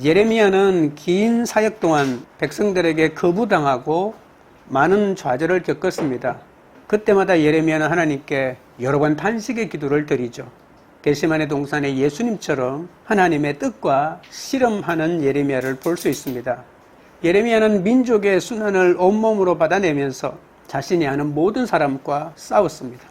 예레미야는 긴 사역 동안 백성들에게 거부당하고 많은 좌절을 겪었습니다. 그때마다 예레미야는 하나님께 여러 번 탄식의 기도를 드리죠. 겟세마네 동산의 예수님처럼 하나님의 뜻과 실험하는 예레미야를 볼 수 있습니다. 예레미야는 민족의 순환을 온몸으로 받아내면서 자신이 아는 모든 사람과 싸웠습니다.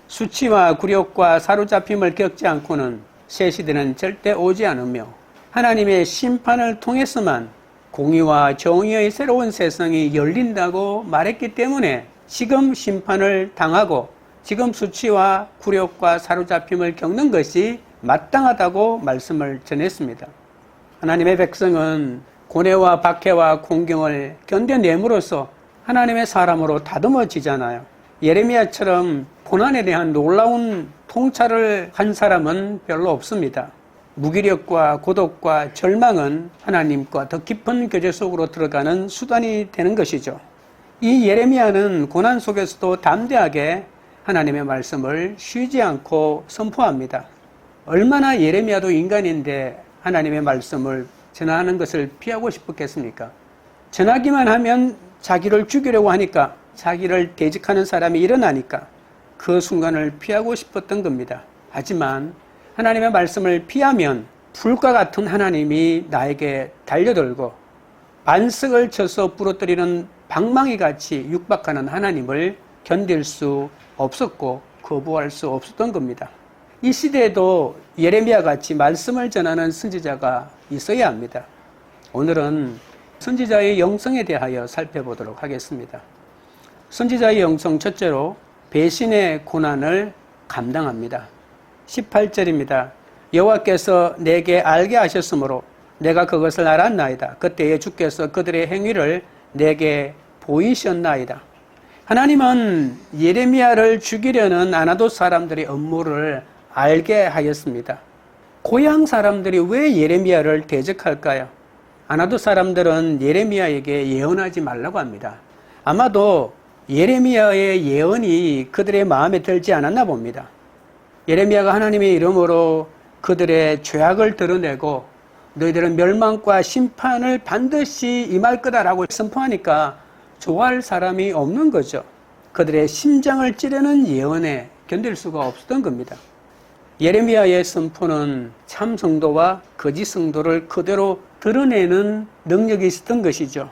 수치와 굴욕과 사로잡힘을 겪지 않고는 새 시대는 절대 오지 않으며 하나님의 심판을 통해서만 공의와 정의의 새로운 세상이 열린다고 말했기 때문에 지금 심판을 당하고 지금 수치와 굴욕과 사로잡힘을 겪는 것이 마땅하다고 말씀을 전했습니다. 하나님의 백성은 고뇌와 박해와 공경을 견뎌냄으로써 하나님의 사람으로 다듬어지잖아요. 예레미야처럼 고난에 대한 놀라운 통찰을 한 사람은 별로 없습니다. 무기력과 고독과 절망은 하나님과 더 깊은 교제 속으로 들어가는 수단이 되는 것이죠. 이 예레미야는 고난 속에서도 담대하게 하나님의 말씀을 쉬지 않고 선포합니다. 얼마나 예레미야도 인간인데 하나님의 말씀을 전하는 것을 피하고 싶었겠습니까? 전하기만 하면 자기를 죽이려고 하니까, 자기를 대적하는 사람이 일어나니까 그 순간을 피하고 싶었던 겁니다. 하지만 하나님의 말씀을 피하면 불과 같은 하나님이 나에게 달려들고 반석을 쳐서 부러뜨리는 방망이 같이 육박하는 하나님을 견딜 수 없었고 거부할 수 없었던 겁니다. 이 시대에도 예레미야 같이 말씀을 전하는 선지자가 있어야 합니다. 오늘은 선지자의 영성에 대하여 살펴보도록 하겠습니다. 선지자의 영성 첫째로 배신의 고난을 감당합니다. 18절입니다. 여호와께서 내게 알게 하셨으므로 내가 그것을 알았나이다. 그때에 주께서 그들의 행위를 내게 보이셨나이다. 하나님은 예레미야를 죽이려는 아나돗 사람들의 업무를 알게 하였습니다. 고향 사람들이 왜 예레미야를 대적할까요? 아나돗 사람들은 예레미야에게 예언하지 말라고 합니다. 아마도 예레미야의 예언이 그들의 마음에 들지 않았나 봅니다. 예레미야가 하나님의 이름으로 그들의 죄악을 드러내고 너희들은 멸망과 심판을 반드시 임할 거다라고 선포하니까 좋아할 사람이 없는 거죠. 그들의 심장을 찌르는 예언에 견딜 수가 없었던 겁니다. 예레미야의 선포는 참 성도와 거짓 성도를 그대로 드러내는 능력이 있었던 것이죠.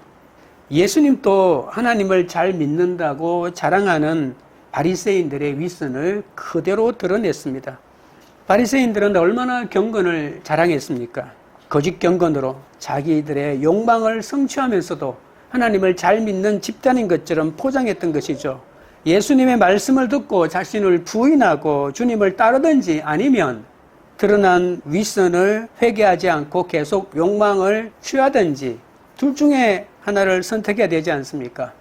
예수님도 하나님을 잘 믿는다고 자랑하는 바리새인들의 위선을 그대로 드러냈습니다. 바리새인들은 얼마나 경건을 자랑했습니까? 거짓 경건으로 자기들의 욕망을 성취하면서도 하나님을 잘 믿는 집단인 것처럼 포장했던 것이죠. 예수님의 말씀을 듣고 자신을 부인하고 주님을 따르든지 아니면 드러난 위선을 회개하지 않고 계속 욕망을 취하든지 둘 중에 하나를 선택해야 되지 않습니까?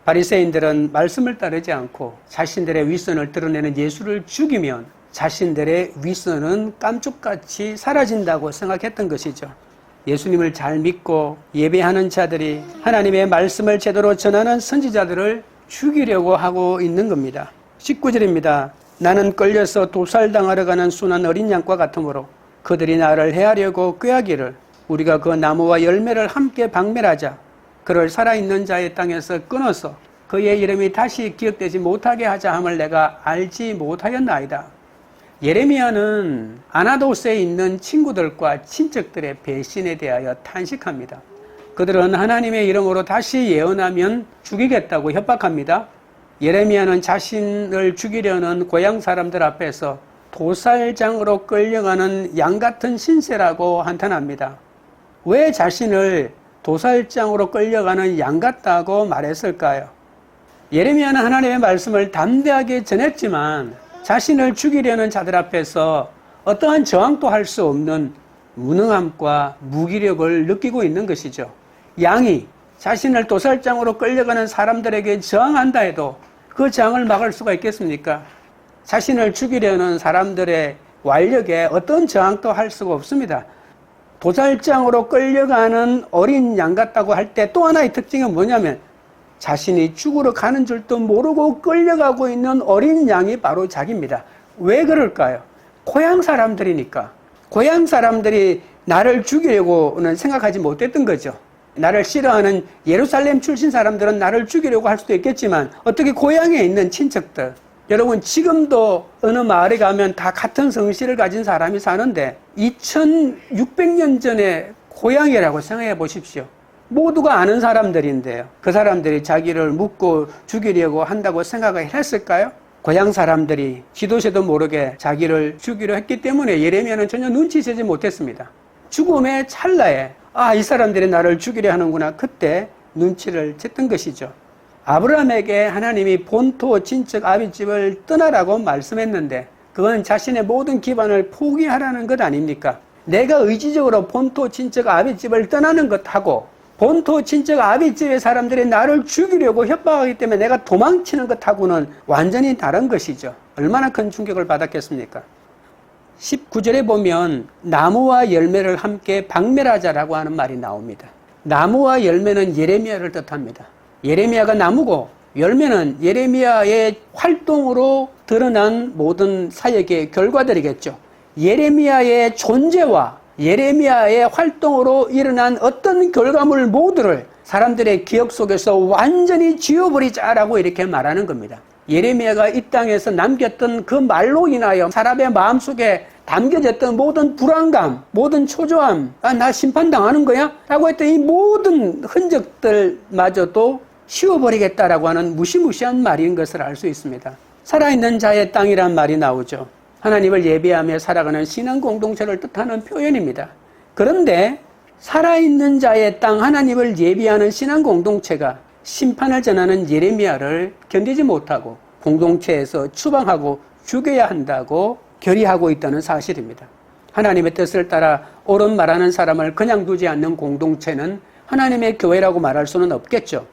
바리새인들은 말씀을 따르지 않고 자신들의 위선을 드러내는 예수를 죽이면 자신들의 위선은 깜짝같이 사라진다고 생각했던 것이죠. 예수님을 잘 믿고 예배하는 자들이 하나님의 말씀을 제대로 전하는 선지자들을 죽이려고 하고 있는 겁니다. 19절입니다. 나는 끌려서 도살당하러 가는 순한 어린 양과 같으므로 그들이 나를 해하려고 꾀하기를 우리가 그 나무와 열매를 함께 박멸하자. 그를 살아있는 자의 땅에서 끊어서 그의 이름이 다시 기억되지 못하게 하자 함을 내가 알지 못하였나이다. 예레미야는 아나돗에 있는 친구들과 친척들의 배신에 대하여 탄식합니다. 그들은 하나님의 이름으로 다시 예언하면 죽이겠다고 협박합니다. 예레미야는 자신을 죽이려는 고향 사람들 앞에서 도살장으로 끌려가는 양 같은 신세라고 한탄합니다. 왜 자신을 도살장으로 끌려가는 양 같다고 말했을까요? 예레미야는 하나님의 말씀을 담대하게 전했지만 자신을 죽이려는 자들 앞에서 어떠한 저항도 할 수 없는 무능함과 무기력을 느끼고 있는 것이죠. 양이 자신을 도살장으로 끌려가는 사람들에게 저항한다 해도 그 저항을 막을 수가 있겠습니까? 자신을 죽이려는 사람들의 완력에 어떤 저항도 할 수가 없습니다. 도살장으로 끌려가는 어린 양 같다고 할 때 또 하나의 특징은 뭐냐면 자신이 죽으러 가는 줄도 모르고 끌려가고 있는 어린 양이 바로 자기입니다. 왜 그럴까요? 고향 사람들이니까. 고향 사람들이 나를 죽이려고는 생각하지 못했던 거죠. 나를 싫어하는 예루살렘 출신 사람들은 나를 죽이려고 할 수도 있겠지만 어떻게 고향에 있는 친척들, 여러분 지금도 어느 마을에 가면 다 같은 성씨를 가진 사람이 사는데 2600년 전에 고향이라고 생각해 보십시오. 모두가 아는 사람들인데요. 그 사람들이 자기를 묻고 죽이려고 한다고 생각을 했을까요? 고향 사람들이 지도새도 모르게 자기를 죽이려 했기 때문에 예레미야는 전혀 눈치채지 못했습니다. 죽음의 찰나에 이 사람들이 나를 죽이려 하는구나. 그때 눈치를 챘던 것이죠. 아브라함에게 하나님이 본토 친척 아비집을 떠나라고 말씀했는데 그건 자신의 모든 기반을 포기하라는 것 아닙니까? 내가 의지적으로 본토 친척 아비집을 떠나는 것하고 본토 친척 아비집의 사람들이 나를 죽이려고 협박하기 때문에 내가 도망치는 것하고는 완전히 다른 것이죠. 얼마나 큰 충격을 받았겠습니까? 19절에 보면 나무와 열매를 함께 박멸하자라고 하는 말이 나옵니다. 나무와 열매는 예레미야를 뜻합니다. 예레미야가 나무고 열매는 예레미야의 활동으로 드러난 모든 사역의 결과들이겠죠. 예레미야의 존재와 예레미야의 활동으로 일어난 어떤 결과물 모두를 사람들의 기억 속에서 완전히 지워버리자라고 이렇게 말하는 겁니다. 예레미야가 이 땅에서 남겼던 그 말로 인하여 사람의 마음속에 담겨졌던 모든 불안감, 모든 초조함, 나 심판당하는 거야? 라고 했던 이 모든 흔적들마저도 치워버리겠다라고 하는 무시무시한 말인 것을 알 수 있습니다. 살아있는 자의 땅이란 말이 나오죠. 하나님을 예배하며 살아가는 신앙 공동체를 뜻하는 표현입니다. 그런데 살아있는 자의 땅, 하나님을 예배하는 신앙 공동체가 심판을 전하는 예레미야를 견디지 못하고 공동체에서 추방하고 죽여야 한다고 결의하고 있다는 사실입니다. 하나님의 뜻을 따라 옳은 말하는 사람을 그냥 두지 않는 공동체는 하나님의 교회라고 말할 수는 없겠죠.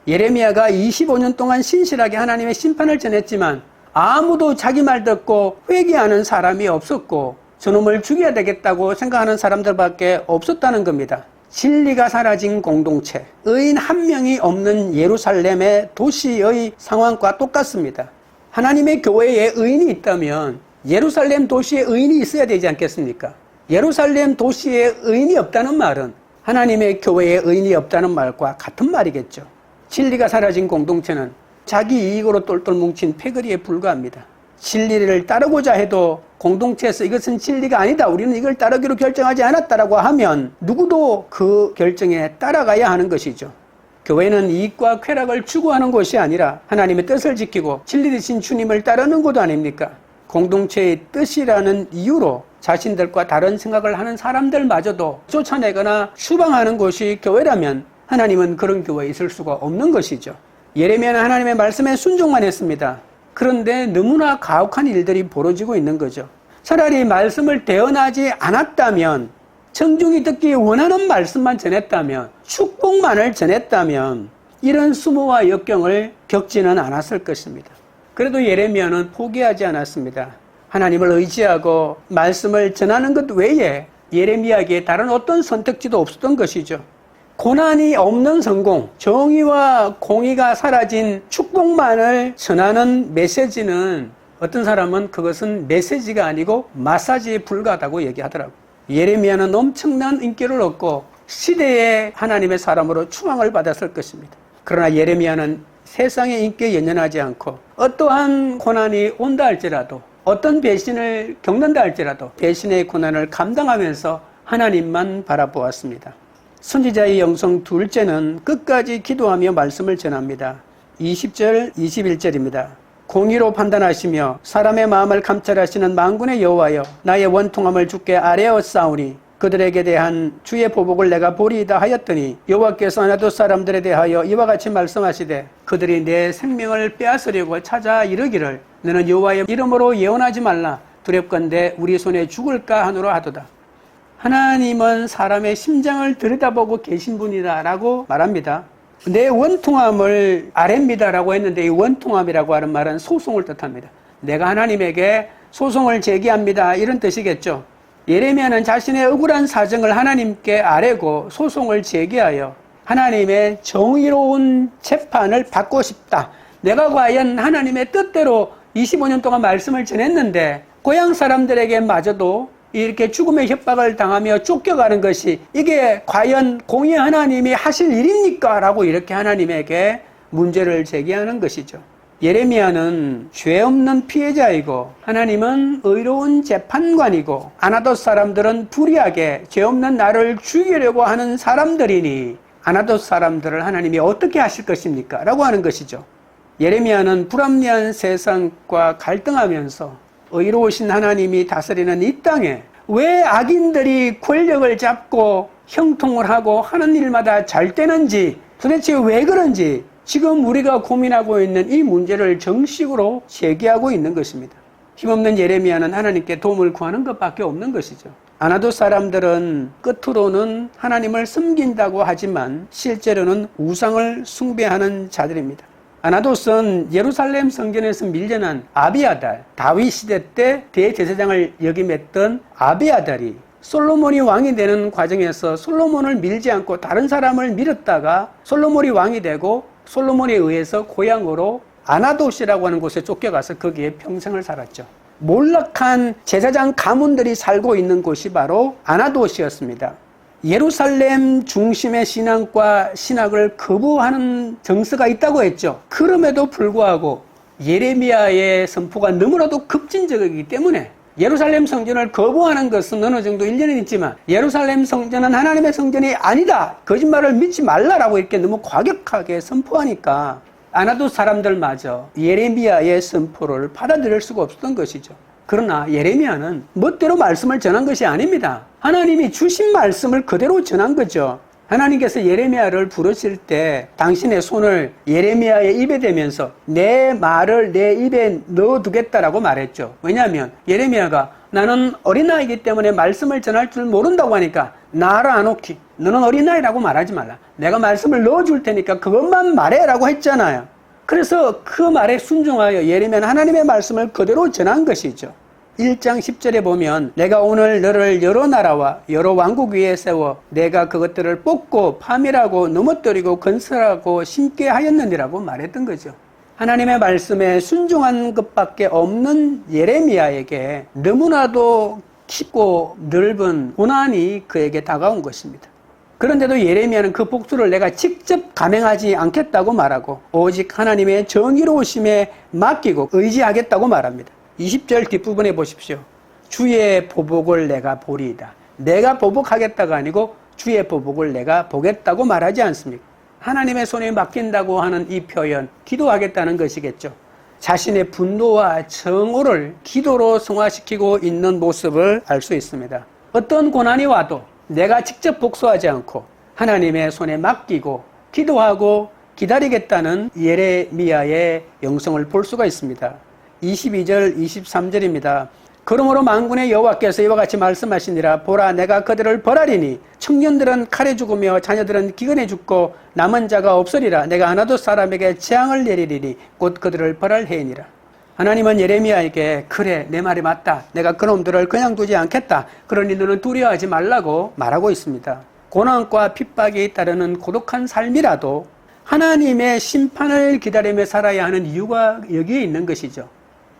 예레미야가 25년 동안 신실하게 하나님의 심판을 전했지만 아무도 자기 말 듣고 회개하는 사람이 없었고 저놈을 죽여야 되겠다고 생각하는 사람들밖에 없었다는 겁니다. 진리가 사라진 공동체, 의인 한 명이 없는 예루살렘의 도시의 상황과 똑같습니다. 하나님의 교회에 의인이 있다면 예루살렘 도시에 의인이 있어야 되지 않겠습니까? 예루살렘 도시에 의인이 없다는 말은 하나님의 교회에 의인이 없다는 말과 같은 말이겠죠. 진리가 사라진 공동체는 자기 이익으로 똘똘 뭉친 패거리에 불과합니다. 진리를 따르고자 해도 공동체에서 이것은 진리가 아니다, 우리는 이걸 따르기로 결정하지 않았다라고 하면 누구도 그 결정에 따라가야 하는 것이죠. 교회는 이익과 쾌락을 추구하는 곳이 아니라 하나님의 뜻을 지키고 진리 되신 주님을 따르는 곳 아닙니까? 공동체의 뜻이라는 이유로 자신들과 다른 생각을 하는 사람들마저도 쫓아내거나 추방하는 곳이 교회라면 하나님은 그런 교회에 있을 수가 없는 것이죠. 예레미야는 하나님의 말씀에 순종만 했습니다. 그런데 너무나 가혹한 일들이 벌어지고 있는 거죠. 차라리 말씀을 대언하지 않았다면, 청중이 듣기 원하는 말씀만 전했다면, 축복만을 전했다면 이런 수모와 역경을 겪지는 않았을 것입니다. 그래도 예레미야는 포기하지 않았습니다. 하나님을 의지하고 말씀을 전하는 것 외에 예레미야에게 다른 어떤 선택지도 없었던 것이죠. 고난이 없는 성공, 정의와 공의가 사라진 축복만을 전하는 메시지는 어떤 사람은 그것은 메시지가 아니고 마사지에 불과하다고 얘기하더라고요. 예레미야는 엄청난 인기를 얻고 시대의 하나님의 사람으로 추앙을 받았을 것입니다. 그러나 예레미야는 세상의 인기에 연연하지 않고 어떠한 고난이 온다 할지라도 어떤 배신을 겪는다 할지라도 배신의 고난을 감당하면서 하나님만 바라보았습니다. 선지자의 영성 둘째는 끝까지 기도하며 말씀을 전합니다. 20절, 21절입니다. 공의로 판단하시며 사람의 마음을 감찰하시는 만군의 여호와여, 나의 원통함을 주께 아뢰었사오니 그들에게 대한 주의 보복을 내가 보리이다 하였더니 여호와께서 아나돗 사람들에 대하여 이와 같이 말씀하시되 그들이 내 생명을 빼앗으려고 찾아 이르기를 너는 여호와의 이름으로 예언하지 말라, 두렵건대 우리 손에 죽을까 하노라 하도다. 하나님은 사람의 심장을 들여다보고 계신 분이다 라고 말합니다. 내 원통함을 아뢰입니다 라고 했는데 이 원통함이라고 하는 말은 소송을 뜻합니다. 내가 하나님에게 소송을 제기합니다, 이런 뜻이겠죠. 예레미야는 자신의 억울한 사정을 하나님께 아뢰고 소송을 제기하여 하나님의 정의로운 재판을 받고 싶다. 내가 과연 하나님의 뜻대로 25년 동안 말씀을 전했는데 고향 사람들에게 마저도 이렇게 죽음의 협박을 당하며 쫓겨가는 것이 이게 과연 공의 하나님이 하실 일입니까? 라고 이렇게 하나님에게 문제를 제기하는 것이죠. 예레미야는 죄 없는 피해자이고 하나님은 의로운 재판관이고 아나돗 사람들은 불의하게 죄 없는 나를 죽이려고 하는 사람들이니 아나돗 사람들을 하나님이 어떻게 하실 것입니까? 라고 하는 것이죠. 예레미야는 불합리한 세상과 갈등하면서 의로우신 하나님이 다스리는 이 땅에 왜 악인들이 권력을 잡고 형통을 하고 하는 일마다 잘 되는지, 도대체 왜 그런지 지금 우리가 고민하고 있는 이 문제를 정식으로 제기하고 있는 것입니다. 힘없는 예레미야는 하나님께 도움을 구하는 것밖에 없는 것이죠. 아나돗 사람들은 끝으로는 하나님을 섬긴다고 하지만 실제로는 우상을 숭배하는 자들입니다. 아나돗은 예루살렘 성전에서 밀려난 아비아달, 다윗 시대 때 대제사장을 역임했던 아비아달이 솔로몬이 왕이 되는 과정에서 솔로몬을 밀지 않고 다른 사람을 밀었다가 솔로몬이 왕이 되고 솔로몬에 의해서 고향으로 아나돗이라고 하는 곳에 쫓겨가서 거기에 평생을 살았죠. 몰락한 제사장 가문들이 살고 있는 곳이 바로 아나돗이었습니다. 예루살렘 중심의 신앙과 신학을 거부하는 정서가 있다고 했죠. 그럼에도 불구하고 예레미야의 선포가 너무나도 급진적이기 때문에 예루살렘 성전을 거부하는 것은 어느 정도 일리는 있지만 예루살렘 성전은 하나님의 성전이 아니다, 거짓말을 믿지 말라라고 이렇게 너무 과격하게 선포하니까 아나돗 사람들마저 예레미야의 선포를 받아들일 수가 없었던 것이죠. 그러나 예레미야는 멋대로 말씀을 전한 것이 아닙니다. 하나님이 주신 말씀을 그대로 전한 거죠. 하나님께서 예레미야를 부르실 때 당신의 손을 예레미야의 입에 대면서 내 말을 내 입에 넣어두겠다라고 말했죠. 왜냐하면 예레미야가 나는 어린아이이기 때문에 말씀을 전할 줄 모른다고 하니까 나를 아노키, 너는 어린아이라고 말하지 말라, 내가 말씀을 넣어줄 테니까 그것만 말해라고 했잖아요. 그래서 그 말에 순종하여 예레미야는 하나님의 말씀을 그대로 전한 것이죠. 1장 10절에 보면 내가 오늘 너를 여러 나라와 여러 왕국 위에 세워 내가 그것들을 뽑고 파멸하고 넘어뜨리고 건설하고 심게 하였느니라고 말했던 거죠. 하나님의 말씀에 순종한 것밖에 없는 예레미야에게 너무나도 깊고 넓은 고난이 그에게 다가온 것입니다. 그런데도 예레미야는 그 복수를 내가 직접 감행하지 않겠다고 말하고 오직 하나님의 정의로우심에 맡기고 의지하겠다고 말합니다. 20절 뒷부분에 보십시오. 주의 보복을 내가 보리이다. 내가 보복하겠다가 아니고 주의 보복을 내가 보겠다고 말하지 않습니까? 하나님의 손에 맡긴다고 하는 이 표현, 기도하겠다는 것이겠죠. 자신의 분노와 정오를 기도로 승화시키고 있는 모습을 알 수 있습니다. 어떤 고난이 와도 내가 직접 복수하지 않고 하나님의 손에 맡기고 기도하고 기다리겠다는 예레미야의 영성을 볼 수가 있습니다. 22절 23절입니다. 그러므로 만군의 여호와께서 이와 같이 말씀하시니라. 보라, 내가 그들을 벌하리니 청년들은 칼에 죽으며 자녀들은 기근에 죽고 남은 자가 없으리라. 내가 아나돗 사람에게 재앙을 내리리니 곧 그들을 벌할 해이니라. 하나님은 예레미야에게 그래, 내 말이 맞다, 내가 그놈들을 그냥 두지 않겠다, 그러니 너는 두려워하지 말라고 말하고 있습니다. 고난과 핍박이 따르는 고독한 삶이라도 하나님의 심판을 기다리며 살아야 하는 이유가 여기에 있는 것이죠.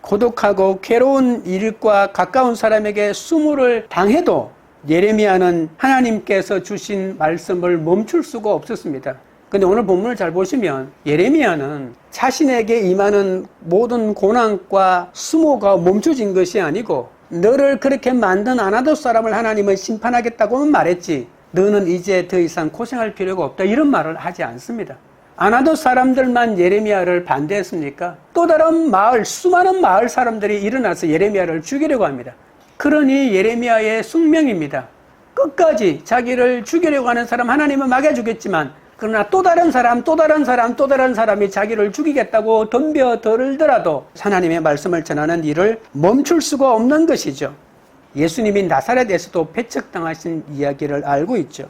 고독하고 괴로운 일과 가까운 사람에게 수모를 당해도 예레미야는 하나님께서 주신 말씀을 멈출 수가 없었습니다. 그런데 오늘 본문을 잘 보시면 예레미야는 자신에게 임하는 모든 고난과 수모가 멈춰진 것이 아니고 너를 그렇게 만든 아나돗 사람을 하나님은 심판하겠다고는 말했지 너는 이제 더 이상 고생할 필요가 없다, 이런 말을 하지 않습니다. 아나돗 사람들만 예레미야를 반대했습니까? 또 다른 마을, 수많은 마을 사람들이 일어나서 예레미야를 죽이려고 합니다. 그러니 예레미야의 숙명입니다. 끝까지 자기를 죽이려고 하는 사람 하나님은 막아주겠지만 그러나 또 다른 사람이 자기를 죽이겠다고 덤벼들더라도 하나님의 말씀을 전하는 일을 멈출 수가 없는 것이죠. 예수님이 나사렛에서도 배척당하신 이야기를 알고 있죠.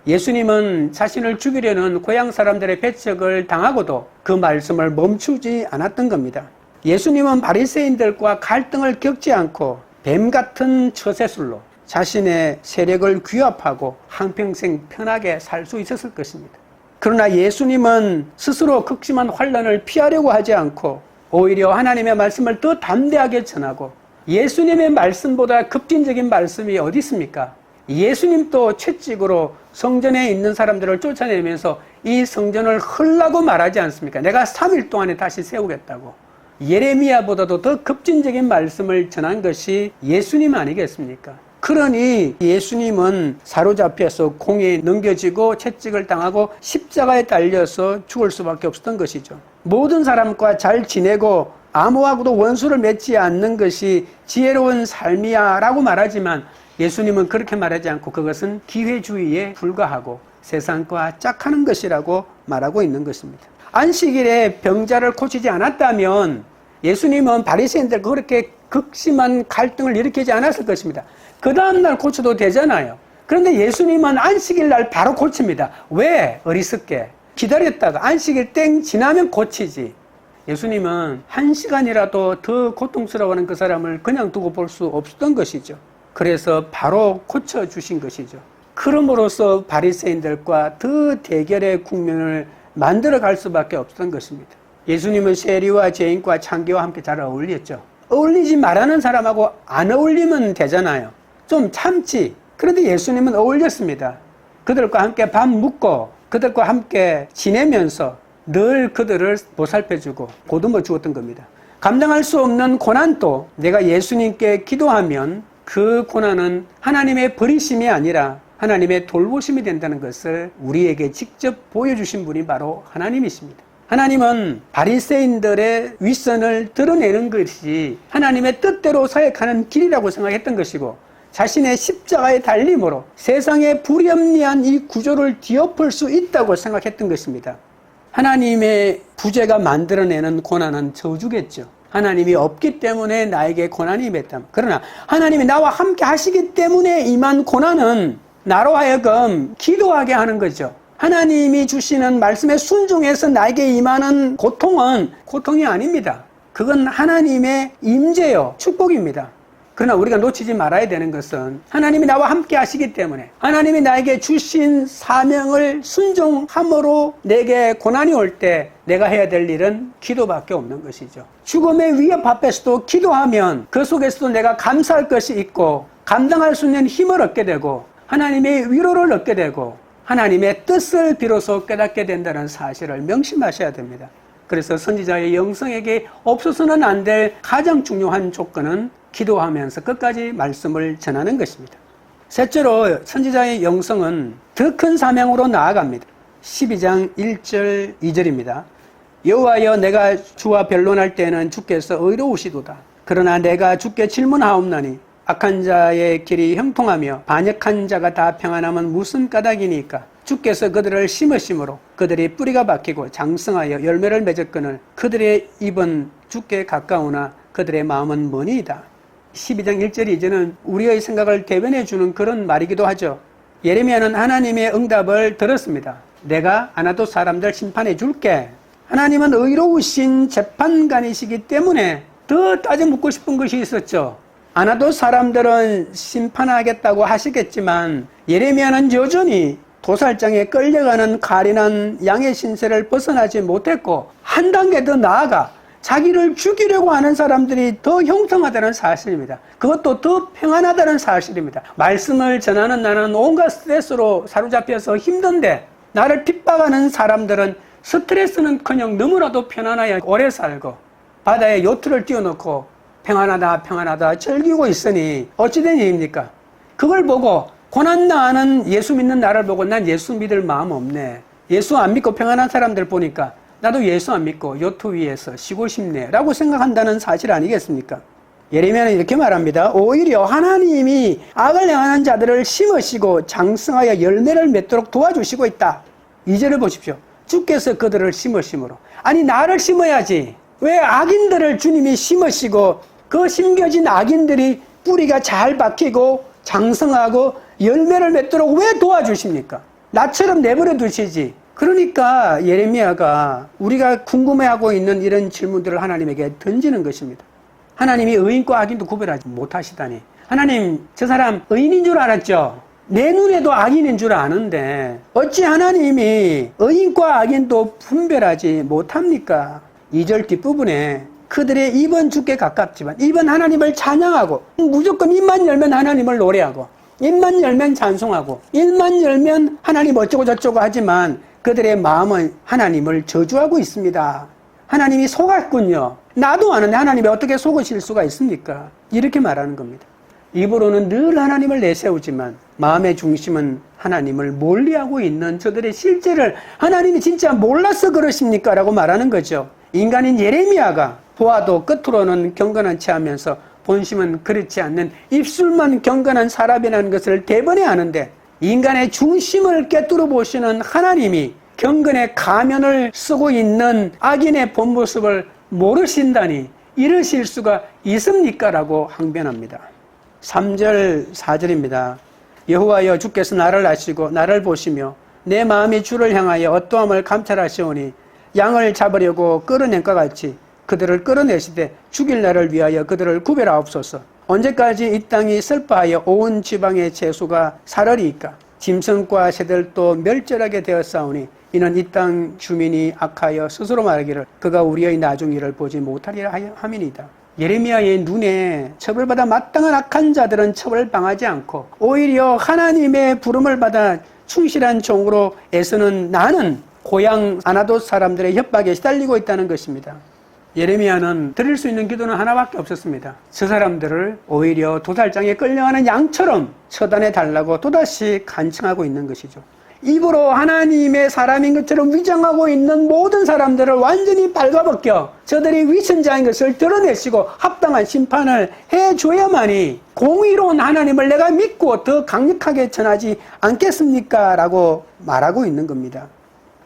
예수님은 자신을 죽이려는 고향 사람들의 배척을 당하고도 그 말씀을 멈추지 않았던 겁니다. 예수님은 바리새인들과 갈등을 겪지 않고 뱀 같은 처세술로 자신의 세력을 규합하고 한평생 편하게 살 수 있었을 것입니다. 그러나 예수님은 스스로 극심한 환난을 피하려고 하지 않고 오히려 하나님의 말씀을 더 담대하게 전하고 예수님의 말씀보다 급진적인 말씀이 어디 있습니까? 예수님도 채찍으로 성전에 있는 사람들을 쫓아내면서 이 성전을 헐라고 말하지 않습니까? 내가 3일 동안에 다시 세우겠다고. 예레미야보다도 더 급진적인 말씀을 전한 것이 예수님 아니겠습니까? 그러니 예수님은 사로잡혀서 공에 넘겨지고 채찍을 당하고 십자가에 달려서 죽을 수밖에 없었던 것이죠. 모든 사람과 잘 지내고 아무하고도 원수를 맺지 않는 것이 지혜로운 삶이야 라고 말하지만 예수님은 그렇게 말하지 않고 그것은 기회주의에 불과하고 세상과 짝하는 것이라고 말하고 있는 것입니다. 안식일에 병자를 고치지 않았다면 예수님은 바리새인들과 그렇게 극심한 갈등을 일으키지 않았을 것입니다. 그 다음날 고쳐도 되잖아요. 그런데 예수님은 안식일 날 바로 고칩니다. 왜? 어리석게 기다렸다가 안식일 땡 지나면 고치지. 예수님은 1시간이라도 더 고통스러워하는 그 사람을 그냥 두고 볼 수 없었던 것이죠. 그래서 바로 고쳐주신 것이죠. 그럼으로써 바리새인들과 더 대결의 국면을 만들어갈 수밖에 없었던 것입니다. 예수님은 세리와 죄인과 창기와 함께 잘 어울렸죠. 어울리지 말라는 사람하고 안 어울리면 되잖아요. 좀 참지. 그런데 예수님은 어울렸습니다. 그들과 함께 밥 먹고 그들과 함께 지내면서 늘 그들을 보살펴주고 보듬어 주었던 겁니다. 감당할 수 없는 고난도 내가 예수님께 기도하면 그 고난은 하나님의 버리심이 아니라 하나님의 돌보심이 된다는 것을 우리에게 직접 보여주신 분이 바로 하나님이십니다. 하나님은 바리새인들의 윗선을 드러내는 것이 하나님의 뜻대로 사역하는 길이라고 생각했던 것이고 자신의 십자가의 달림으로 세상의 불합리한 이 구조를 뒤엎을 수 있다고 생각했던 것입니다. 하나님의 부재가 만들어내는 고난은 저주겠죠. 하나님이 없기 때문에 나에게 고난이 임했다. 그러나 하나님이 나와 함께 하시기 때문에 임한 고난은 나로 하여금 기도하게 하는 거죠. 하나님이 주시는 말씀에 순종해서 나에게 임하는 고통은 고통이 아닙니다. 그건 하나님의 임재요, 축복입니다. 그러나 우리가 놓치지 말아야 되는 것은 하나님이 나와 함께 하시기 때문에 하나님이 나에게 주신 사명을 순종함으로 내게 고난이 올 때 내가 해야 될 일은 기도밖에 없는 것이죠. 죽음의 위협 앞에서도 기도하면 그 속에서도 내가 감사할 것이 있고 감당할 수 있는 힘을 얻게 되고 하나님의 위로를 얻게 되고 하나님의 뜻을 비로소 깨닫게 된다는 사실을 명심하셔야 됩니다. 그래서 선지자의 영성에게 없어서는 안 될 가장 중요한 조건은 기도하면서 끝까지 말씀을 전하는 것입니다. 셋째로 선지자의 영성은 더 큰 사명으로 나아갑니다. 12장 1절 2절입니다. 여호와여 내가 주와 변론할 때는 주께서 의로우시도다. 그러나 내가 주께 질문하옵나니 악한 자의 길이 형통하며 반역한 자가 다 평안하면 무슨 까닭이니까. 주께서 그들을 심으심으로 그들이 뿌리가 박히고 장성하여 열매를 맺었거늘 그들의 입은 주께 가까우나 그들의 마음은 머니이다. 12장 1절 2절은 우리의 생각을 대변해 주는 그런 말이기도 하죠. 예레미야는 하나님의 응답을 들었습니다. 내가 아나도 사람들 심판해 줄게. 하나님은 의로우신 재판관이시기 때문에 더 따져 묻고 싶은 것이 있었죠. 아나도 사람들은 심판하겠다고 하시겠지만 예레미야는 여전히 도살장에 끌려가는 가련한 양의 신세를 벗어나지 못했고 한 단계 더 나아가 자기를 죽이려고 하는 사람들이 더 형통하다는 사실입니다. 그것도 더 평안하다는 사실입니다. 말씀을 전하는 나는 온갖 스트레스로 사로잡혀서 힘든데 나를 핍박하는 사람들은 스트레스는커녕 너무나도 편안하여 오래 살고 바다에 요트를 띄워놓고 평안하다 평안하다 즐기고 있으니 어찌된 일입니까? 그걸 보고 고난당하는 예수 믿는 나를 보고 난 예수 믿을 마음 없네. 예수 안 믿고 평안한 사람들 보니까 나도 예수 안 믿고 요트 위에서 쉬고 싶네 라고 생각한다는 사실 아니겠습니까? 예레미야는 이렇게 말합니다. 오히려 하나님이 악을 행하는 자들을 심으시고 장성하여 열매를 맺도록 도와주시고 있다. 2절을 보십시오. 주께서 그들을 심으심으로. 아니 나를 심어야지. 왜 악인들을 주님이 심으시고 그 심겨진 악인들이 뿌리가 잘 박히고 장성하고 열매를 맺도록 왜 도와주십니까? 나처럼 내버려 두시지. 그러니까 예레미야가 우리가 궁금해하고 있는 이런 질문들을 하나님에게 던지는 것입니다. 하나님이 의인과 악인도 구별하지 못하시다니. 하나님, 저 사람 의인인 줄 알았죠? 내 눈에도 악인인 줄 아는데 어찌 하나님이 의인과 악인도 분별하지 못합니까? 2절 뒷부분에 그들의 입은 죽게 가깝지만 입은 하나님을 찬양하고 무조건 입만 열면 하나님을 노래하고 입만 열면 찬송하고 입만 열면 하나님 어쩌고 저쩌고 하지만 그들의 마음은 하나님을 저주하고 있습니다. 하나님이 속았군요. 나도 아는데 하나님이 어떻게 속으실 수가 있습니까? 이렇게 말하는 겁니다. 입으로는 늘 하나님을 내세우지만 마음의 중심은 하나님을 멀리하고 있는 저들의 실제를 하나님이 진짜 몰라서 그러십니까? 라고 말하는 거죠. 인간인 예레미야가 보아도 끝으로는 경건한 체 하면서 본심은 그렇지 않는 입술만 경건한 사람이라는 것을 대번에 아는데 인간의 중심을 꿰뚫어 보시는 하나님이 경건의 가면을 쓰고 있는 악인의 본 모습을 모르신다니 이러실 수가 있습니까? 라고 항변합니다. 3절 4절입니다. 여호와여 주께서 나를 아시고 나를 보시며 내 마음이 주를 향하여 어떠함을 감찰하시오니 양을 잡으려고 끌어낸 것 같이 그들을 끌어내시되 죽일 날을 위하여 그들을 구별하옵소서. 언제까지 이 땅이 슬퍼하여 온 지방의 채소가 사르리이까? 짐승과 새들도 멸절하게 되었사오니 이는 이 땅 주민이 악하여 스스로 말하기를 그가 우리의 나중 일을 보지 못하리라 함이니이다. 예레미야의 눈에 처벌받아 마땅한 악한 자들은 처벌당하지 않고 오히려 하나님의 부름을 받아 충실한 종으로 애쓰는 나는 고향 아나돗 사람들의 협박에 시달리고 있다는 것입니다. 예레미야는 드릴 수 있는 기도는 하나밖에 없었습니다. 저 사람들을 오히려 도살장에 끌려가는 양처럼 처단해 달라고 또다시 간청하고 있는 것이죠. 입으로 하나님의 사람인 것처럼 위장하고 있는 모든 사람들을 완전히 발가벗겨 저들이 위선자인 것을 드러내시고 합당한 심판을 해줘야만이 공의로운 하나님을 내가 믿고 더 강력하게 전하지 않겠습니까? 라고 말하고 있는 겁니다.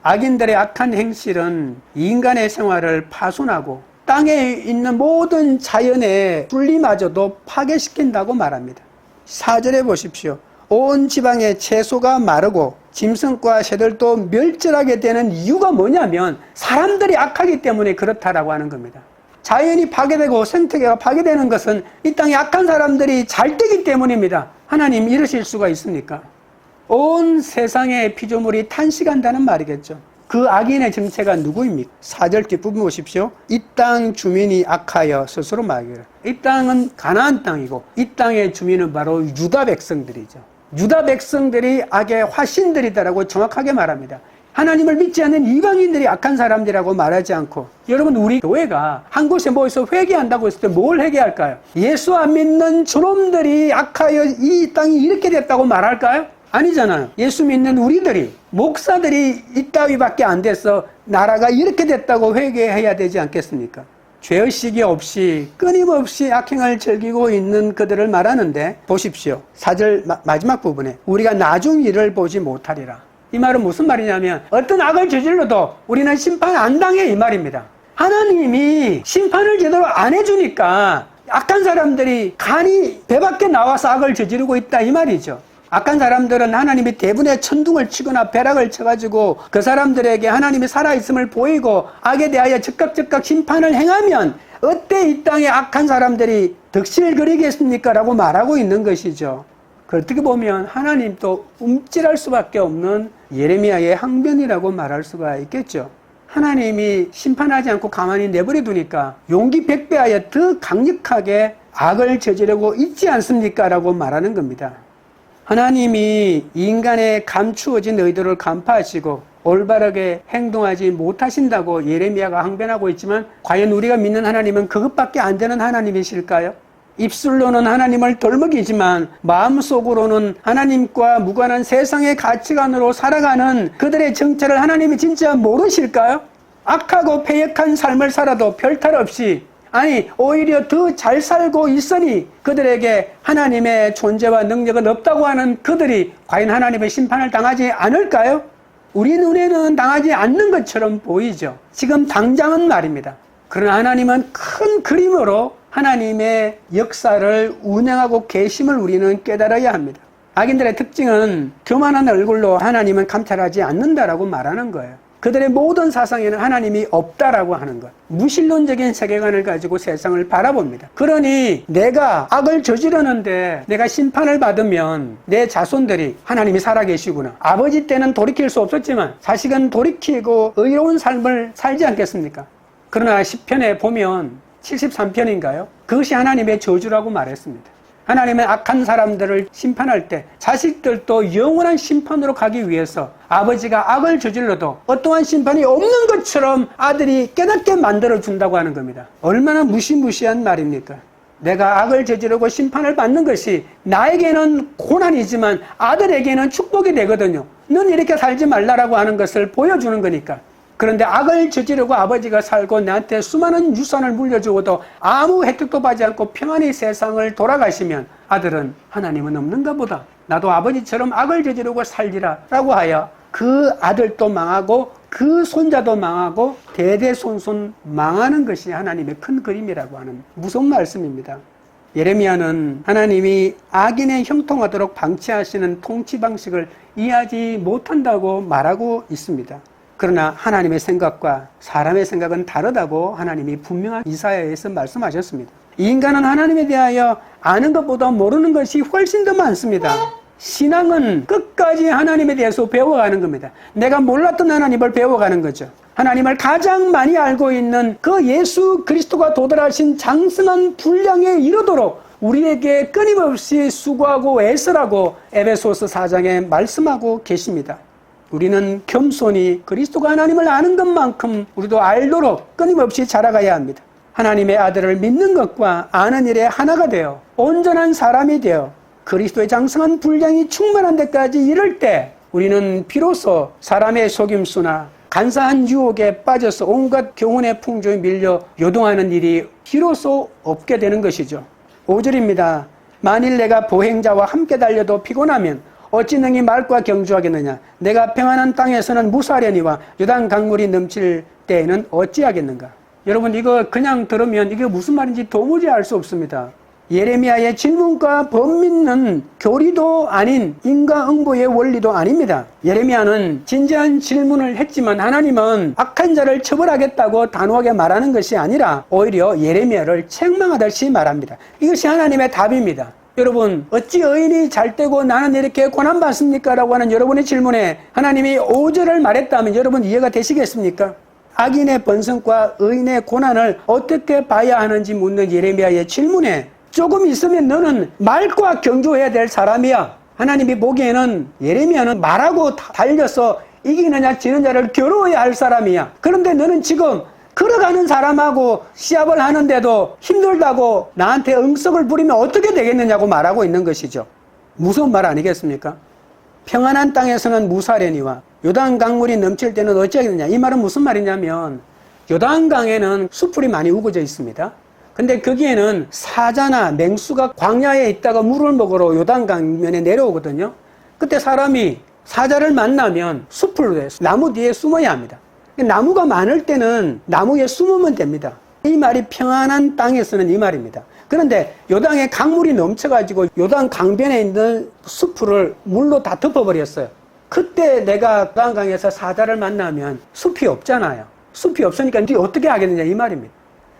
악인들의 악한 행실은 인간의 생활을 파손하고 땅에 있는 모든 자연의 분리마저도 파괴시킨다고 말합니다. 4절에 보십시오. 온 지방의 채소가 마르고 짐승과 새들도 멸절하게 되는 이유가 뭐냐면 사람들이 악하기 때문에 그렇다라고 하는 겁니다. 자연이 파괴되고 생태계가 파괴되는 것은 이 땅에 악한 사람들이 잘 되기 때문입니다. 하나님 이러실 수가 있습니까? 온 세상의 피조물이 탄식한다는 말이겠죠. 그 악인의 정체가 누구입니까? 4절 뒷부분 보십시오. 이 땅 주민이 악하여 스스로 말하기를. 이 땅은 가나안 땅이고 이 땅의 주민은 바로 유다 백성들이죠. 유다 백성들이 악의 화신들이다라고 정확하게 말합니다. 하나님을 믿지 않는 이방인들이 악한 사람들이라고 말하지 않고 여러분 우리 교회가 한 곳에 모여서 회개한다고 했을 때 뭘 회개할까요? 예수 안 믿는 저놈들이 악하여 이 땅이 이렇게 됐다고 말할까요? 아니잖아요. 예수 믿는 우리들이 목사들이 이따위밖에 안 돼서 나라가 이렇게 됐다고 회개해야 되지 않겠습니까? 죄의식이 없이 끊임없이 악행을 즐기고 있는 그들을 말하는데 보십시오. 4절 마지막 부분에 우리가 나중 일을 보지 못하리라. 이 말은 무슨 말이냐면 어떤 악을 저질러도 우리는 심판 안 당해 이 말입니다. 하나님이 심판을 제대로 안 해주니까 악한 사람들이 간이 배 밖에 나와서 악을 저지르고 있다 이 말이죠. 악한 사람들은 하나님이 대분에 천둥을 치거나 벼락을 쳐가지고 그 사람들에게 하나님이 살아있음을 보이고 악에 대하여 즉각 심판을 행하면 어때 이 땅에 악한 사람들이 덕실 그리겠습니까? 라고 말하고 있는 것이죠. 어떻게 보면 하나님도 움찔할 수밖에 없는 예레미야의 항변이라고 말할 수가 있겠죠. 하나님이 심판하지 않고 가만히 내버려 두니까 용기 백배하여 더 강력하게 악을 저지르고 있지 않습니까? 라고 말하는 겁니다. 하나님이 인간의 감추어진 의도를 간파하시고 올바르게 행동하지 못하신다고 예레미야가 항변하고 있지만 과연 우리가 믿는 하나님은 그것밖에 안 되는 하나님이실까요? 입술로는 하나님을 덜먹이지만 마음속으로는 하나님과 무관한 세상의 가치관으로 살아가는 그들의 정체를 하나님이 진짜 모르실까요? 악하고 패역한 삶을 살아도 별탈 없이 아니 오히려 더 잘 살고 있으니 그들에게 하나님의 존재와 능력은 없다고 하는 그들이 과연 하나님의 심판을 당하지 않을까요? 우리 눈에는 당하지 않는 것처럼 보이죠. 지금 당장은 말입니다. 그러나 하나님은 큰 그림으로 하나님의 역사를 운행하고 계심을 우리는 깨달아야 합니다. 악인들의 특징은 교만한 얼굴로 하나님은 감찰하지 않는다라고 말하는 거예요. 그들의 모든 사상에는 하나님이 없다라고 하는 것. 무신론적인 세계관을 가지고 세상을 바라봅니다. 그러니 내가 악을 저지르는데 내가 심판을 받으면 내 자손들이 하나님이 살아계시구나. 아버지 때는 돌이킬 수 없었지만 자식은 돌이키고 의로운 삶을 살지 않겠습니까? 그러나 시편에 보면 73편인가요? 그것이 하나님의 저주라고 말했습니다. 하나님은 악한 사람들을 심판할 때 자식들도 영원한 심판으로 가기 위해서 아버지가 악을 저질러도 어떠한 심판이 없는 것처럼 아들이 깨닫게 만들어준다고 하는 겁니다. 얼마나 무시무시한 말입니까? 내가 악을 저지르고 심판을 받는 것이 나에게는 고난이지만 아들에게는 축복이 되거든요. 넌 이렇게 살지 말라라고 하는 것을 보여주는 거니까. 그런데 악을 저지르고 아버지가 살고 나한테 수많은 유산을 물려주고도 아무 혜택도 받지 않고 평안히 세상을 돌아가시면 아들은 하나님은 없는가 보다. 나도 아버지처럼 악을 저지르고 살리라 라고 하여 그 아들도 망하고 그 손자도 망하고 대대손손 망하는 것이 하나님의 큰 그림이라고 하는 무서운 말씀입니다. 예레미야는 하나님이 악인에 형통하도록 방치하시는 통치 방식을 이해하지 못한다고 말하고 있습니다. 그러나 하나님의 생각과 사람의 생각은 다르다고 하나님이 분명한 이사야에서 말씀하셨습니다. 인간은 하나님에 대하여 아는 것보다 모르는 것이 훨씬 더 많습니다. 신앙은 끝까지 하나님에 대해서 배워가는 겁니다. 내가 몰랐던 하나님을 배워가는 거죠. 하나님을 가장 많이 알고 있는 그 예수 그리스도가 도달하신 장성한 분량에 이르도록 우리에게 끊임없이 수고하고 애쓰라고 에베소서 4장에 말씀하고 계십니다. 우리는 겸손히 그리스도가 하나님을 아는 것만큼 우리도 알도록 끊임없이 자라가야 합니다. 하나님의 아들을 믿는 것과 아는 일에 하나가 되어 온전한 사람이 되어 그리스도의 장성한 분량이 충만한 데까지 이를 때 우리는 비로소 사람의 속임수나 간사한 유혹에 빠져서 온갖 교훈의 풍조에 밀려 요동하는 일이 비로소 없게 되는 것이죠. 5절입니다. 만일 내가 보행자와 함께 달려도 피곤하면 어찌 능히 말과 경주하겠느냐. 내가 평안한 땅에서는 무사하려니와 요단 강물이 넘칠 때에는 어찌하겠는가. 여러분 이거 그냥 들으면 이게 무슨 말인지 도무지 알 수 없습니다. 예레미야의 질문과 범민은 교리도 아닌 인과응보의 원리도 아닙니다. 예레미야는 진지한 질문을 했지만 하나님은 악한 자를 처벌하겠다고 단호하게 말하는 것이 아니라 오히려 예레미야를 책망하듯이 말합니다. 이것이 하나님의 답입니다. 여러분 어찌 의인이 잘되고 나는 이렇게 고난받습니까? 라고 하는 여러분의 질문에 하나님이 5절을 말했다면 여러분 이해가 되시겠습니까? 악인의 번성과 의인의 고난을 어떻게 봐야 하는지 묻는 예레미야의 질문에 조금 있으면 너는 말과 경주해야 될 사람이야. 하나님이 보기에는 예레미야는 말하고 달려서 이기느냐 지느냐를 겨루어야 할 사람이야. 그런데 너는 지금 걸어가는 사람하고 시합을 하는데도 힘들다고 나한테 응석을 부리면 어떻게 되겠느냐고 말하고 있는 것이죠. 무서운 말 아니겠습니까? 평안한 땅에서는 무사하려니와 요단 강물이 넘칠 때는 어찌하겠느냐. 이 말은 무슨 말이냐면 요단강에는 숲풀이 많이 우거져 있습니다. 근데 거기에는 사자나 맹수가 광야에 있다가 물을 먹으러 요단강면에 내려오거든요. 그때 사람이 사자를 만나면 숲풀에 나무 뒤에 숨어야 합니다. 나무가 많을 때는 나무에 숨으면 됩니다. 이 말이 평안한 땅에서는 이 말입니다. 그런데 요단에 강물이 넘쳐가지고 요단 강변에 있는 숲풀을 물로 다 덮어버렸어요. 그때 내가 요단강에서 사자를 만나면 숲이 없잖아요. 숲이 없으니까 네 어떻게 하겠느냐 이 말입니다.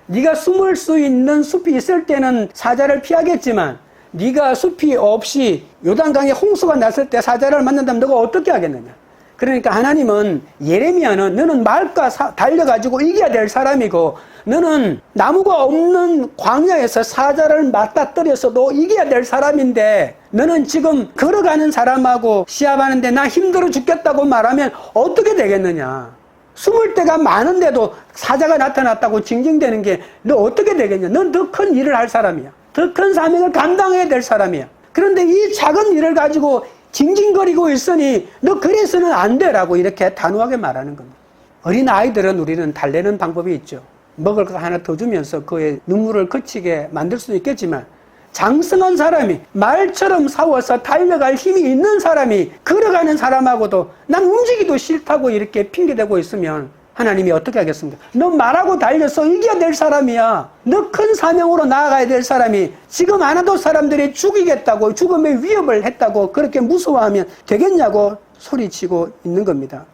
네가 숨을 수 있는 숲이 있을 때는 사자를 피하겠지만 네가 숲이 없이 요단강에 홍수가 났을 때 사자를 만난다면 너가 어떻게 하겠느냐. 그러니까 하나님은 예레미야는 너는 말과 달려가지고 이겨야 될 사람이고 너는 나무가 없는 광야에서 사자를 맞닥뜨려서도 이겨야 될 사람인데 너는 지금 걸어가는 사람하고 시합하는데 나 힘들어 죽겠다고 말하면 어떻게 되겠느냐. 숨을 데가 많은데도 사자가 나타났다고 징징대는 게 너 어떻게 되겠냐. 넌 더 큰 일을 할 사람이야. 더 큰 사명을 감당해야 될 사람이야. 그런데 이 작은 일을 가지고 징징거리고 있으니 너 그래서는 안 돼라고 이렇게 단호하게 말하는 겁니다. 어린 아이들은 우리는 달래는 방법이 있죠. 먹을 거 하나 더 주면서 그의 눈물을 그치게 만들 수도 있겠지만 장성한 사람이 말처럼 싸워서 달려갈 힘이 있는 사람이 걸어가는 사람하고도 난 움직이기도 싫다고 이렇게 핑계대고 있으면 하나님이 어떻게 하겠습니까? 너 말하고 달려서 이겨야 될 사람이야. 너 큰 사명으로 나아가야 될 사람이 지금 하나도 사람들이 죽이겠다고 죽음의 위협을 했다고 그렇게 무서워하면 되겠냐고 소리치고 있는 겁니다.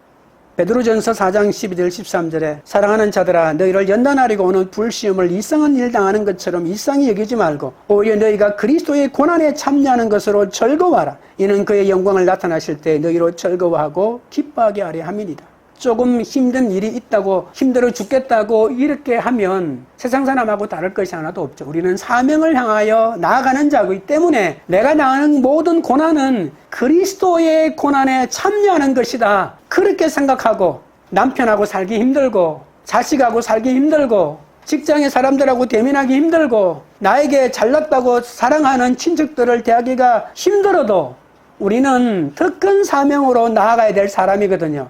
베드로전서 4장 12절 13절에 사랑하는 자들아 너희를 연단하려고 오는 불시험을 이상한 일 당하는 것처럼 이상히 여기지 말고 오히려 너희가 그리스도의 고난에 참여하는 것으로 즐거워하라. 이는 그의 영광을 나타나실 때 너희로 즐거워하고 기뻐하게 하려 함이니라. 조금 힘든 일이 있다고 힘들어 죽겠다고 이렇게 하면 세상 사람하고 다를 것이 하나도 없죠. 우리는 사명을 향하여 나아가는 자이기 때문에 내가 당하는 모든 고난은 그리스도의 고난에 참여하는 것이다. 그렇게 생각하고 남편하고 살기 힘들고 자식하고 살기 힘들고 직장의 사람들하고 대면하기 힘들고 나에게 잘났다고 사랑하는 친척들을 대하기가 힘들어도 우리는 더 큰 사명으로 나아가야 될 사람이거든요.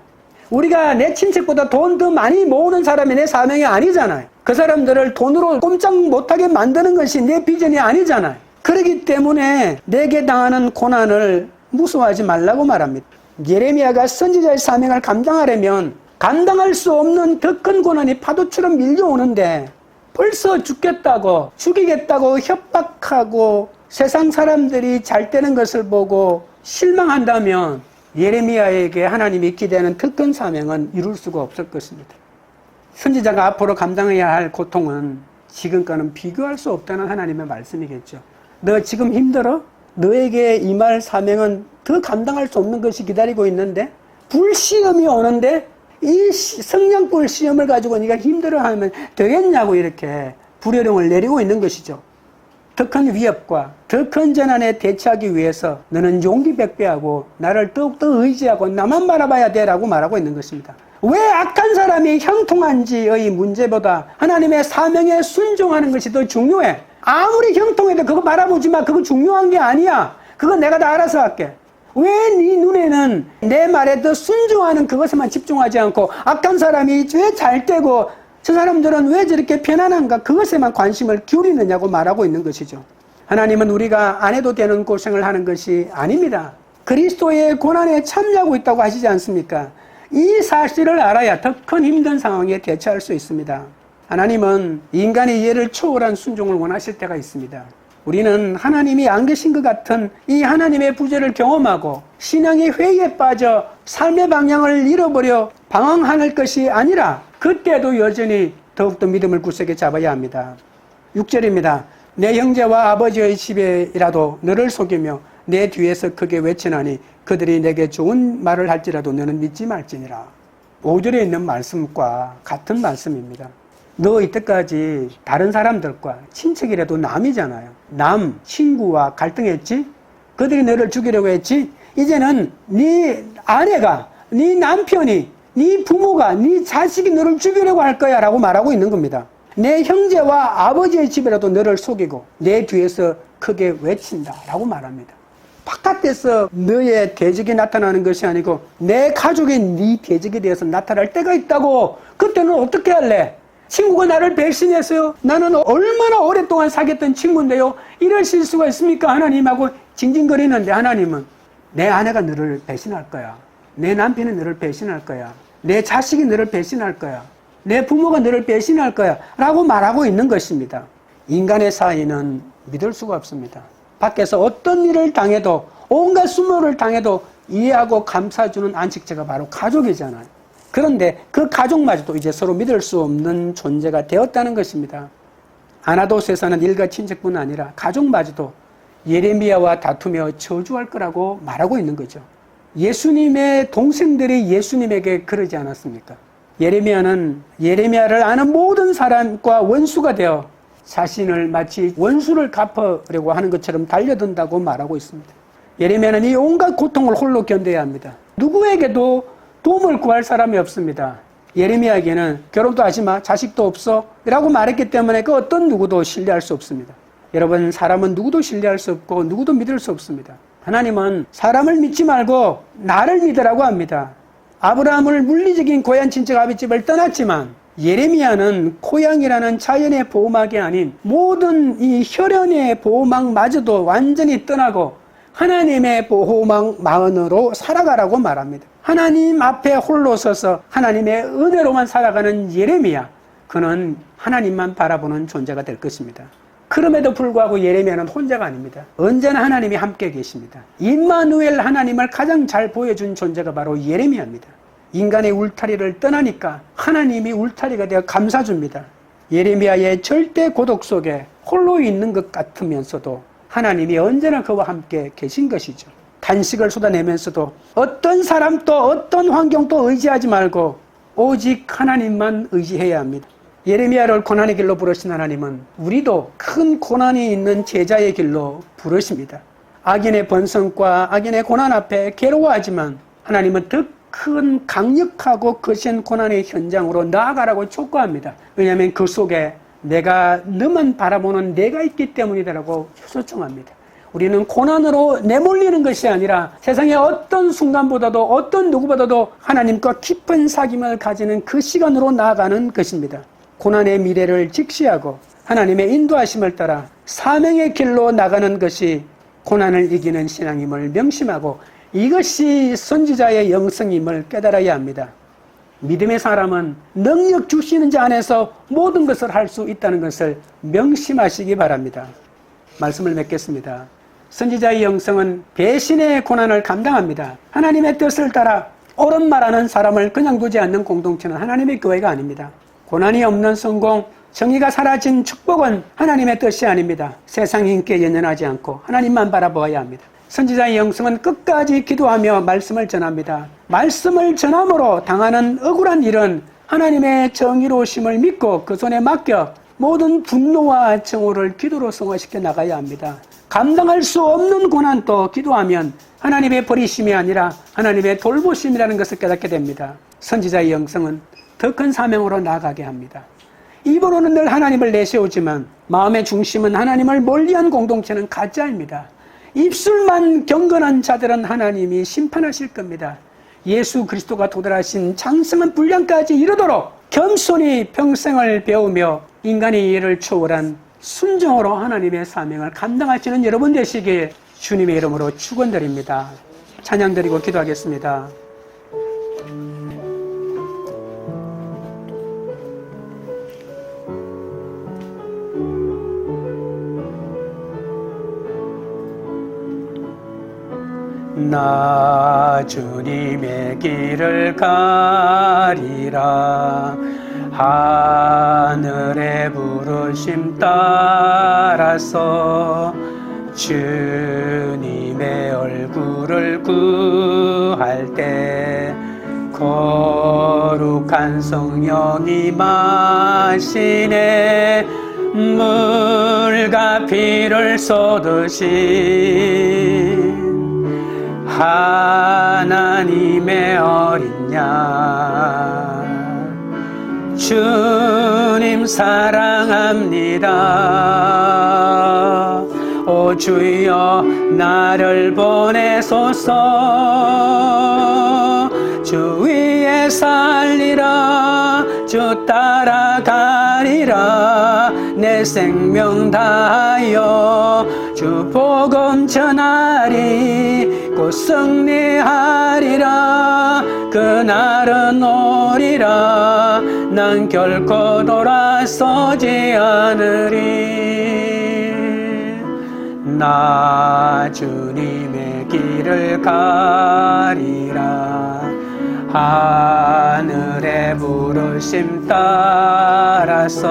우리가 내 친척보다 돈 더 많이 모으는 사람이 내 사명이 아니잖아요. 그 사람들을 돈으로 꼼짝 못하게 만드는 것이 내 비전이 아니잖아요. 그렇기 때문에 내게 당하는 고난을 무서워하지 말라고 말합니다. 예레미야가 선지자의 사명을 감당하려면 감당할 수 없는 더 큰 고난이 파도처럼 밀려오는데 벌써 죽겠다고 죽이겠다고 협박하고 세상 사람들이 잘 되는 것을 보고 실망한다면 예레미야에게 하나님이 기대하는 더 큰 사명은 이룰 수가 없을 것입니다. 선지자가 앞으로 감당해야 할 고통은 지금과는 비교할 수 없다는 하나님의 말씀이겠죠. 너 지금 힘들어? 너에게 임할 사명은 더 감당할 수 없는 것이 기다리고 있는데 불시험이 오는데 이 성냥불 시험을 가지고 네가 힘들어하면 되겠냐고 이렇게 불효령을 내리고 있는 것이죠. 더 큰 위협과 더 큰 재난에 대처하기 위해서 너는 용기 백배하고 나를 더욱더 의지하고 나만 바라봐야 돼라고 말하고 있는 것입니다. 왜 악한 사람이 형통한지의 문제보다 하나님의 사명에 순종하는 것이 더 중요해. 아무리 형통해도 그거 바라보지 마. 그거 중요한 게 아니야. 그거 내가 다 알아서 할게. 왜 네 눈에는 내 말에 더 순종하는 그것에만 집중하지 않고 악한 사람이 왜 잘 되고 저 사람들은 왜 저렇게 편안한가 그것에만 관심을 기울이느냐고 말하고 있는 것이죠. 하나님은 우리가 안 해도 되는 고생을 하는 것이 아닙니다. 그리스도의 고난에 참여하고 있다고 하시지 않습니까? 이 사실을 알아야 더 큰 힘든 상황에 대처할 수 있습니다. 하나님은 인간의 이해를 초월한 순종을 원하실 때가 있습니다. 우리는 하나님이 안 계신 것 같은 이 하나님의 부재를 경험하고 신앙의 회의에 빠져 삶의 방향을 잃어버려 방황할 것이 아니라 그때도 여전히 더욱더 믿음을 굳세게 잡아야 합니다. 6절입니다. 내 형제와 아버지의 집에라도 너를 속이며 내 뒤에서 크게 외치나니 그들이 내게 좋은 말을 할지라도 너는 믿지 말지니라. 5절에 있는 말씀과 같은 말씀입니다. 너 이때까지 다른 사람들과 친척이라도 남이잖아요. 남, 친구와 갈등했지? 그들이 너를 죽이려고 했지? 이제는 네 아내가, 네 남편이, 네 부모가, 네 자식이 너를 죽이려고 할 거야 라고 말하고 있는 겁니다. 내 형제와 아버지의 집이라도 너를 속이고 내 뒤에서 크게 외친다 라고 말합니다. 바깥에서 너의 대적이 나타나는 것이 아니고 내 가족이 네 대적에 대해서 나타날 때가 있다고. 그때는 어떻게 할래? 친구가 나를 배신했어요. 나는 얼마나 오랫동안 사귀었던 친구인데요. 이럴 수가 있습니까? 하나님하고 징징거리는데 하나님은 내 아내가 너를 배신할 거야. 내 남편이 너를 배신할 거야. 내 자식이 너를 배신할 거야. 내 부모가 너를 배신할 거야. 라고 말하고 있는 것입니다. 인간의 사이는 믿을 수가 없습니다. 밖에서 어떤 일을 당해도 온갖 수모를 당해도 이해하고 감싸주는 안식처가 바로 가족이잖아요. 그런데 그 가족마저도 이제 서로 믿을 수 없는 존재가 되었다는 것입니다. 아나도스에 사는 일가 친척뿐 아니라 가족마저도 예레미야와 다투며 저주할 거라고 말하고 있는 거죠. 예수님의 동생들이 예수님에게 그러지 않았습니까? 예레미야는 예레미야를 아는 모든 사람과 원수가 되어 자신을 마치 원수를 갚으려고 하는 것처럼 달려든다고 말하고 있습니다. 예레미야는 이 온갖 고통을 홀로 견뎌야 합니다. 누구에게도 도움을 구할 사람이 없습니다. 예레미야에게는 결혼도 하지 마, 자식도 없어 라고 말했기 때문에 그 어떤 누구도 신뢰할 수 없습니다. 여러분, 사람은 누구도 신뢰할 수 없고 누구도 믿을 수 없습니다. 하나님은 사람을 믿지 말고 나를 믿으라고 합니다. 아브라함을 물리적인 고향 친척 아비집을 떠났지만 예레미야는 고향이라는 자연의 보호막이 아닌 모든 이 혈연의 보호막마저도 완전히 떠나고 하나님의 보호막만으로 살아가라고 말합니다. 하나님 앞에 홀로 서서 하나님의 은혜로만 살아가는 예레미야, 그는 하나님만 바라보는 존재가 될 것입니다. 그럼에도 불구하고 예레미야는 혼자가 아닙니다. 언제나 하나님이 함께 계십니다. 임마누엘 하나님을 가장 잘 보여준 존재가 바로 예레미야입니다. 인간의 울타리를 떠나니까 하나님이 울타리가 되어 감싸줍니다. 예레미야의 절대 고독 속에 홀로 있는 것 같으면서도 하나님이 언제나 그와 함께 계신 것이죠. 탄식을 쏟아내면서도 어떤 사람도 어떤 환경도 의지하지 말고 오직 하나님만 의지해야 합니다. 예레미야를 고난의 길로 부르신 하나님은 우리도 큰 고난이 있는 제자의 길로 부르십니다. 악인의 번성과 악인의 고난 앞에 괴로워하지만 하나님은 더 큰 강력하고 거센 고난의 현장으로 나아가라고 촉구합니다. 왜냐하면 그 속에 내가 너만 바라보는 내가 있기 때문이다라고 초청합니다. 우리는 고난으로 내몰리는 것이 아니라 세상의 어떤 순간보다도 어떤 누구보다도 하나님과 깊은 사귐을 가지는 그 시간으로 나아가는 것입니다. 고난의 미래를 직시하고 하나님의 인도하심을 따라 사명의 길로 나가는 것이 고난을 이기는 신앙임을 명심하고 이것이 선지자의 영성임을 깨달아야 합니다. 믿음의 사람은 능력 주시는 자 안에서 모든 것을 할 수 있다는 것을 명심하시기 바랍니다. 말씀을 맺겠습니다. 선지자의 영성은 배신의 고난을 감당합니다. 하나님의 뜻을 따라 옳은 말하는 사람을 그냥 두지 않는 공동체는 하나님의 교회가 아닙니다. 고난이 없는 성공, 정의가 사라진 축복은 하나님의 뜻이 아닙니다. 세상 인기에 연연하지 않고 하나님만 바라보아야 합니다. 선지자의 영성은 끝까지 기도하며 말씀을 전합니다. 말씀을 전함으로 당하는 억울한 일은 하나님의 정의로우심을 믿고 그 손에 맡겨 모든 분노와 정오를 기도로 승화시켜 나가야 합니다. 감당할 수 없는 고난도 기도하면 하나님의 버리심이 아니라 하나님의 돌보심이라는 것을 깨닫게 됩니다. 선지자의 영성은 더 큰 사명으로 나아가게 합니다. 입으로는 늘 하나님을 내세우지만 마음의 중심은 하나님을 멀리한 공동체는 가짜입니다. 입술만 경건한 자들은 하나님이 심판하실 겁니다. 예수 그리스도가 도달하신 장성한 분량까지 이르도록 겸손히 평생을 배우며 인간의 이해를 초월한 순종으로 하나님의 사명을 감당하시는 여러분 되시길 주님의 이름으로 축원드립니다. 찬양드리고 기도하겠습니다. 나 주님의 길을 가리라. 하늘의 부르심 따라서 주님의 얼굴을 구할 때 거룩한 성령이 마시네. 물과 피를 쏟으신 하나님의 어린 양 주님 사랑합니다. 오 주여 나를 보내소서. 주 위에 살리라. 주 따라가리라. 내 생명 다하여 주 복음 전하리. 곧 승리하리라. 그날은 오리라. 난 결코 돌아서지 않으리. 나 주님의 길을 가리라. 하늘의 부르심 따라서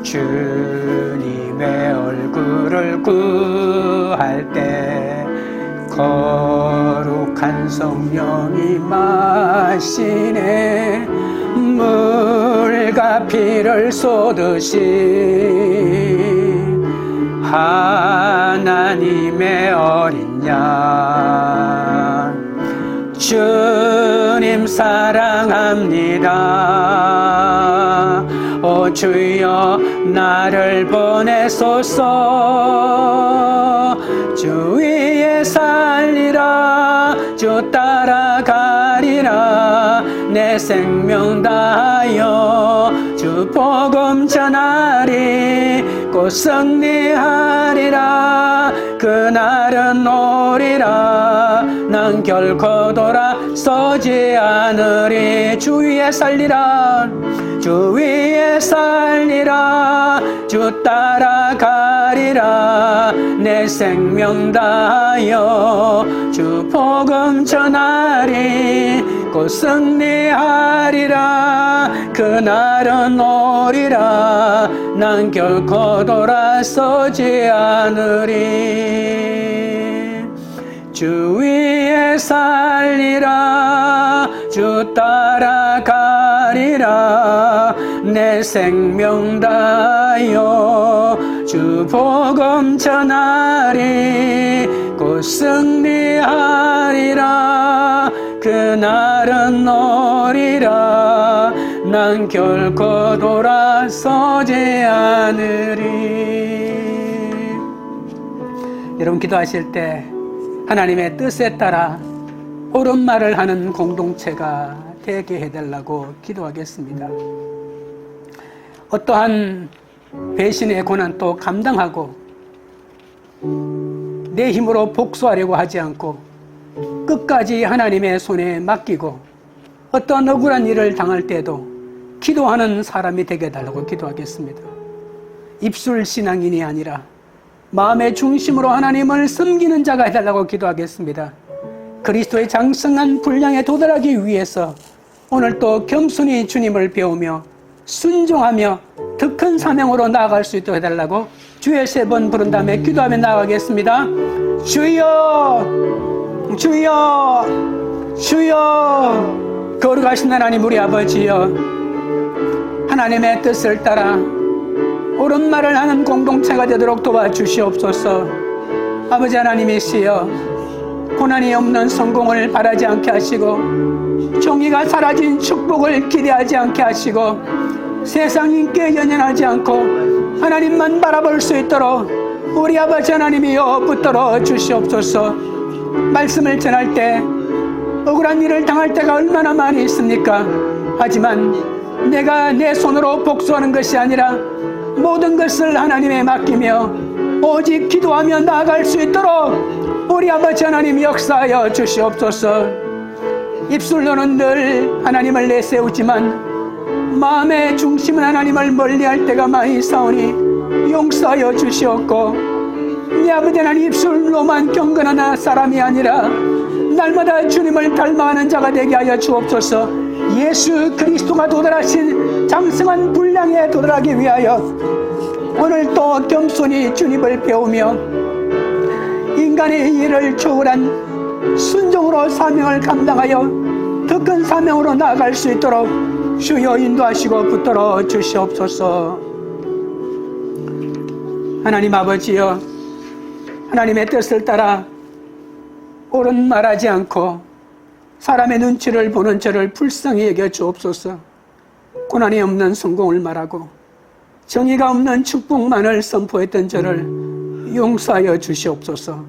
주님의 얼굴을 구할 때 거룩한 성령이 마시네. 물과 피를 쏟으신 하나님의 어린 양 주님 사랑합니다. 오 주여 나를 보내소서. 주 위에 살리라. 주 따라가리라. 내 생명 다하여 주 복음 전하리. 곧 승리하리라. 그날은 오리라. 난 결코 돌아서지 않으리. 주 위에 살리라. 주 위에 살리라. 주 따라가리라. 내 생명 다하여 주 복음 전하리. 곧 승리하리라. 그날은 오리라. 난 결코 돌아서지 않으리. 주 위에 살리라 주 따라가리라 내 생명 다하여 주 복음 전하리 곧 승리하리라 그날은 오리라 난 결코 돌아서지 않으리. 여러분 기도하실 때 하나님의 뜻에 따라 옳은 말을 하는 공동체가 되게 해달라고 기도하겠습니다. 어떠한 배신의 고난도 감당하고 내 힘으로 복수하려고 하지 않고 끝까지 하나님의 손에 맡기고 어떤 억울한 일을 당할 때도 기도하는 사람이 되게 해달라고 기도하겠습니다. 입술 신앙인이 아니라 마음의 중심으로 하나님을 섬기는 자가 해달라고 기도하겠습니다. 그리스도의 장성한 분량에 도달하기 위해서 오늘도 겸손히 주님을 배우며 순종하며 더 큰 사명으로 나아갈 수 있도록 해달라고 주의 3번 부른 다음에 기도하며 나아가겠습니다. 주여 주여 주여 거룩하신 하나님 우리 아버지여 하나님의 뜻을 따라 옳은 말을 하는 공동체가 되도록 도와주시옵소서. 아버지 하나님이시여 고난이 없는 성공을 바라지 않게 하시고 정의가 사라진 축복을 기대하지 않게 하시고 세상 인기에 연연하지 않고 하나님만 바라볼 수 있도록 우리 아버지 하나님이여 붙들어 주시옵소서. 말씀을 전할 때 억울한 일을 당할 때가 얼마나 많이 있습니까? 하지만 내가 내 손으로 복수하는 것이 아니라 모든 것을 하나님에 맡기며 오직 기도하며 나아갈 수 있도록 우리 아버지 하나님 역사하여 주시옵소서. 입술로는 늘 하나님을 내세우지만 마음의 중심은 하나님을 멀리할 때가 많이 있사오니 용서하여 주시옵고 내 아버지 하나님 입술로만 경건한 사람이 아니라 날마다 주님을 닮아가는 자가 되게 하여 주옵소서. 예수 그리스도가 도달하신 장성한 분량에 도달하기 위하여 오늘 또 겸손히 주님을 배우며 인간의 일을 초월한 순종으로 사명을 감당하여 더 큰 사명으로 나아갈 수 있도록 주여 인도하시고 붙들어 주시옵소서. 하나님 아버지여 하나님의 뜻을 따라 옳은 말하지 않고 사람의 눈치를 보는 저를 불쌍히 여겨 주옵소서. 고난이 없는 성공을 말하고 정의가 없는 축복만을 선포했던 저를 용서하여 주시옵소서.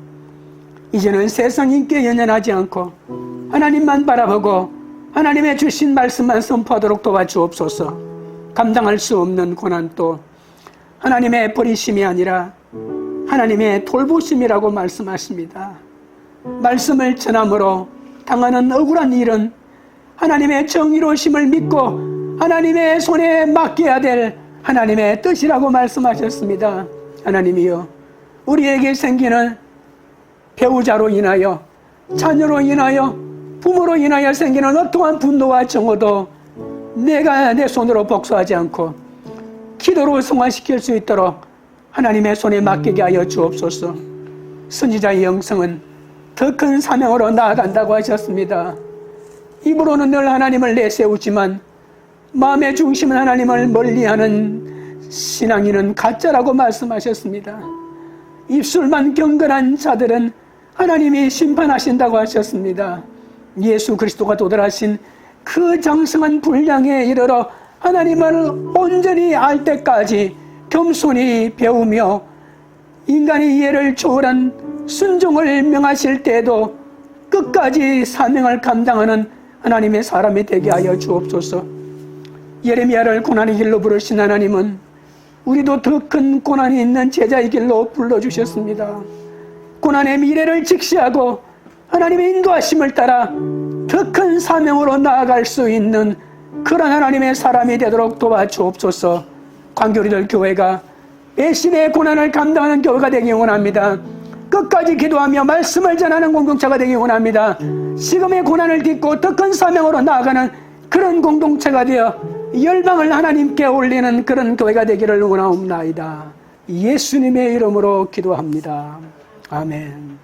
이제는 세상 인기에 연연하지 않고 하나님만 바라보고 하나님의 주신 말씀만 선포하도록 도와주옵소서. 감당할 수 없는 고난도 하나님의 버리심이 아니라 하나님의 돌보심이라고 말씀하십니다. 말씀을 전함으로 당하는 억울한 일은 하나님의 정의로우심을 믿고 하나님의 손에 맡겨야 될 하나님의 뜻이라고 말씀하셨습니다. 하나님이여 우리에게 생기는 배우자로 인하여 자녀로 인하여 부모로 인하여 생기는 어떠한 분노와 정오도 내가 내 손으로 복수하지 않고 기도로 승화시킬 수 있도록 하나님의 손에 맡기게 하여 주옵소서. 선지자의 영성은 더 큰 사명으로 나아간다고 하셨습니다. 입으로는 늘 하나님을 내세우지만 마음의 중심은 하나님을 멀리하는 신앙인은 가짜라고 말씀하셨습니다. 입술만 경건한 자들은 하나님이 심판하신다고 하셨습니다. 예수 그리스도가 도달하신 그 장성한 분량에 이르러 하나님을 온전히 알 때까지 겸손히 배우며 인간의 이해를 초월한 순종을 명하실 때에도 끝까지 사명을 감당하는 하나님의 사람이 되게 하여 주옵소서. 예레미야를 고난의 길로 부르신 하나님은 우리도 더 큰 고난이 있는 제자의 길로 불러주셨습니다. 고난의 미래를 직시하고 하나님의 인도하심을 따라 더 큰 사명으로 나아갈 수 있는 그런 하나님의 사람이 되도록 도와주옵소서. 광교리들 교회가 배신의 고난을 감당하는 교회가 되기 원합니다. 끝까지 기도하며 말씀을 전하는 공동체가 되기 원합니다. 지금의 고난을 딛고 더 큰 사명으로 나아가는 그런 공동체가 되어 열방을 하나님께 올리는 그런 교회가 되기를 원하옵나이다. 예수님의 이름으로 기도합니다. 아멘.